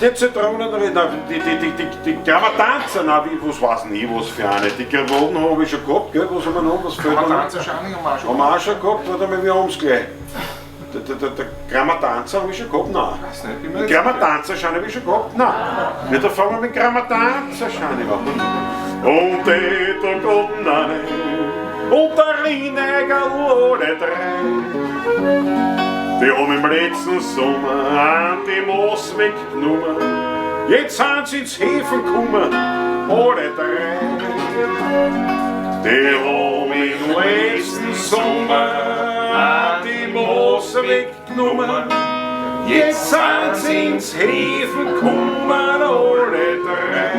Die Zitronen, die Grammatanzen, was weiß ich, was für eine. Die Gravoten habe ich schon gehabt, gell? Was haben wir noch? Was fehlt da noch? Grammatanzerschale haben wir auch schon Haben wir auch schon gehabt, warte mal, wir haben es gleich. Der Grammatanzer habe ich schon gehabt, nein. weiß nicht, bin mir Die nicht Grammatanzerscheine habe ich schon gehabt, nein. Ja, da fangen wir mit Grammatanzerscheine an. Und die da kommt eine, und der Rinnäger alle drei. Die haben im letzten Sommer an die Moos weggenommen. Jetzt sind sie ins Häfen gekommen, alle drei. Die haben im letzten Sommer an die Moos weggenommen. Jetzt sind sie ins Häfen gekommen, alle drei.